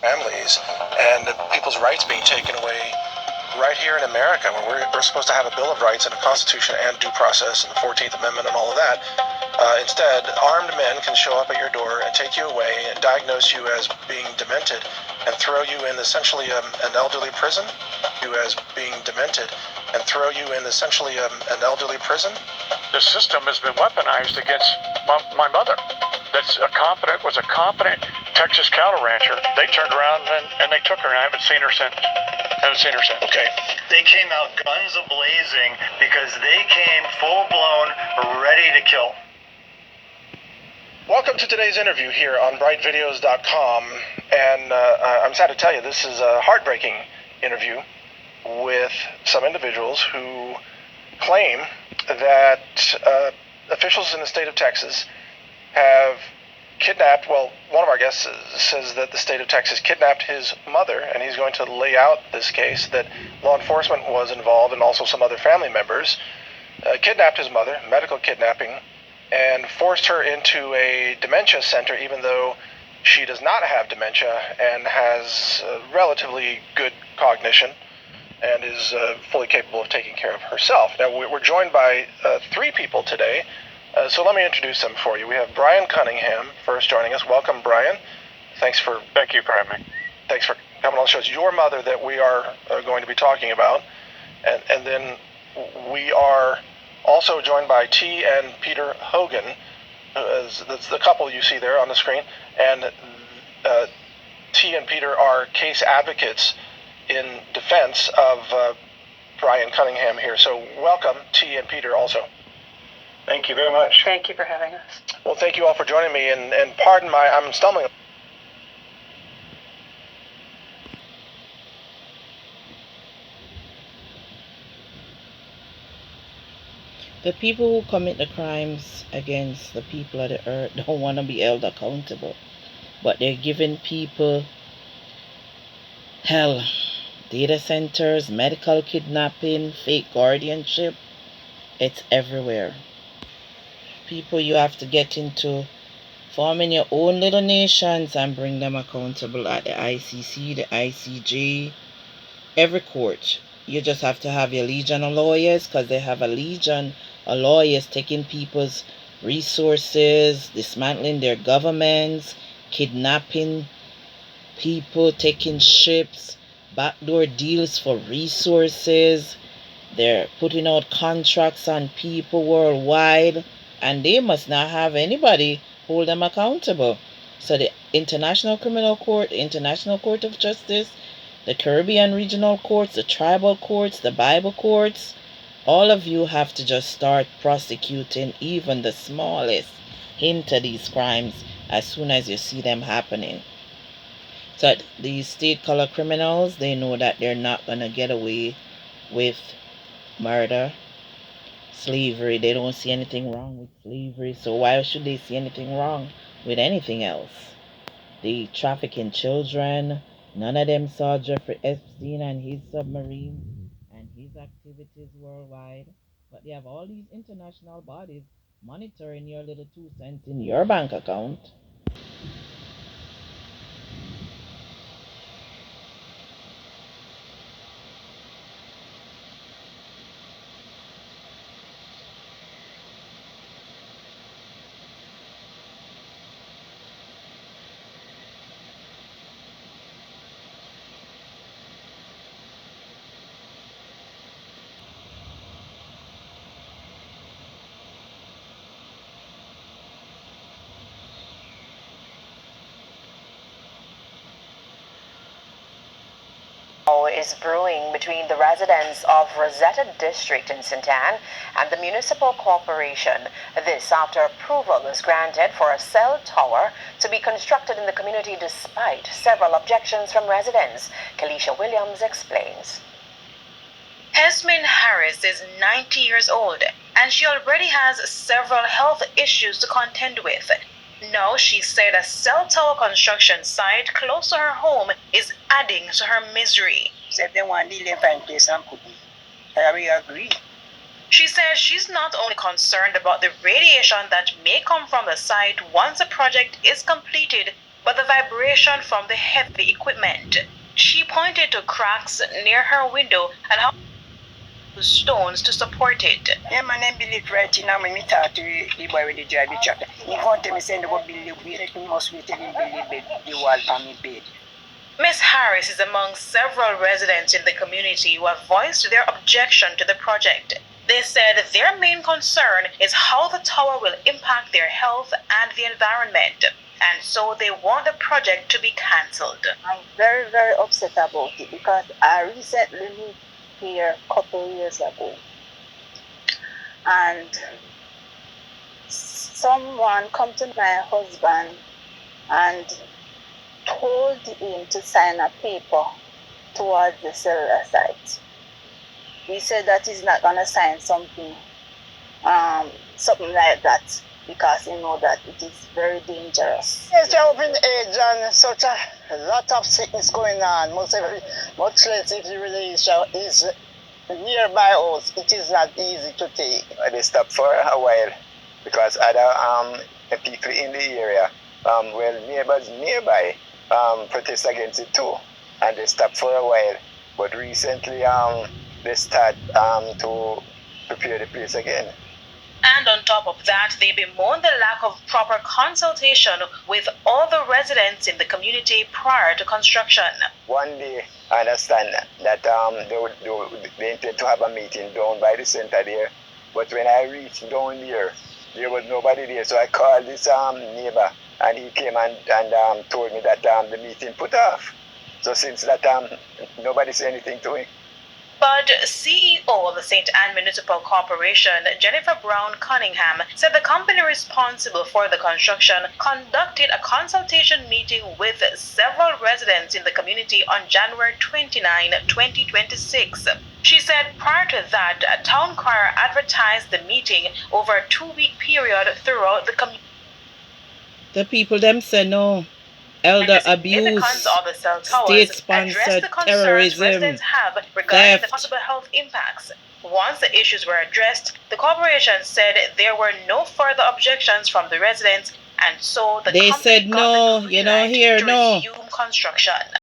families and people's rights being taken away right here in America, where we're supposed to have a Bill of Rights and a Constitution and due process and the 14th Amendment and all of that. Instead, armed men can show up at your door and take you away and diagnose you as being demented and throw you in essentially an elderly prison. The system has been weaponized against my mother. Was a competent Texas cattle rancher. They turned around and they took her, and I haven't seen her since. Okay. They came out guns a-blazing because they came full-blown, ready to kill. Welcome to today's interview here on brightvideos.com, and I'm sad to tell you this is a heartbreaking interview with some individuals who claim that officials in the state of Texas have kidnapped, well, one of our guests says that the state of Texas kidnapped his mother, and he's going to lay out this case that law enforcement was involved and also some other family members, kidnapped his mother, medical kidnapping, and forced her into a dementia center even though she does not have dementia and has relatively good cognition and is fully capable of taking care of herself. Now, we're joined by three people today. So let me introduce them for you. We have Brian Cunningham first joining us. Welcome, Brian. Thank you for having me. Thanks for coming on the show. It's your mother that we are going to be talking about. And then we are also joined by T and Peter Hogan. That's the couple you see there on the screen. And T and Peter are case advocates in defense of Brian Cunningham here. So welcome, T and Peter also. Thank you very much. Thank you for having us. Well, thank you all for joining me, and pardon I'm stumbling. The people who commit the crimes against the people of the earth don't want to be held accountable, but they're giving people hell. Data centers, medical kidnapping, fake guardianship, it's everywhere. People, you have to get into forming your own little nations and bring them accountable at the ICC, the ICJ, every court. You just have to have your legion of lawyers, because they have a legion of lawyers taking people's resources, dismantling their governments, kidnapping people, taking ships, backdoor deals for resources. They're putting out contracts on people worldwide, and they must not have anybody hold them accountable. So the International Criminal Court, the International Court of Justice, the Caribbean Regional Courts, the tribal courts, the Bible courts, all of you have to just start prosecuting even the smallest hint of these crimes as soon as you see them happening. So these state color criminals, they know that they're not going to get away with murder, slavery. They don't see anything wrong with slavery, so why should they see anything wrong with anything else? They traffic in children. None of them saw Jeffrey Epstein and his submarine and his activities worldwide, but they have all these international bodies monitoring your little 2 cents in your bank account. Is brewing between the residents of Rosetta District in St Ann and the Municipal Corporation. This after approval was granted for a cell tower to be constructed in the community despite several objections from residents. Kalisha Williams explains. Esmin Harris is 90 years old and she already has several health issues to contend with. Now she said a cell tower construction site close to her home is adding to her misery. Said they want to live in place and could we agree. She says she's not only concerned about the radiation that may come from the site once the project is completed, but the vibration from the heavy equipment. She pointed to cracks near her window and how to use stones to support it. Yeah, man, I believe right now, when we talk to the boy with the drive the truck, he want to me saying they will build the bed, he must be telling build the bed, the wall for me bed. Ms. Harris is among several residents in the community who have voiced their objection to the project. They said their main concern is how the tower will impact their health and the environment, and so they want the project to be cancelled. I'm very, very upset about it because I recently moved here a couple years ago, and someone come to my husband and told him to sign a paper towards the cellular site. He said that he's not going to sign something like that because he know that it is very dangerous. It's open age and such a lot of sickness going on. Much less if the relation is nearby us, it is not easy to take. They stopped for a while because other people in the area, neighbors nearby, protest against it too, and they stopped for a while. But recently, they start to prepare the place again. And on top of that, they bemoan the lack of proper consultation with all the residents in the community prior to construction. One day, I understand that they intend to have a meeting down by the center there, but when I reached down there was nobody there. So I called this neighbor, and he came and told me that the meeting put off. So since that nobody said anything to him. But CEO of the St Ann Municipal Corporation, Jennifer Brown Cunningham, said the company responsible for the construction conducted a consultation meeting with several residents in the community on January 29, 2026. She said prior to that, a town crier advertised the meeting over a 2-week period throughout the community. The people them say no. Elder abuse, state-sponsored terrorism, regarding the possible health impacts. Once the issues were addressed, the corporation said there were no further objections from the residents, and so the they company said no, got the green light to no. resume construction.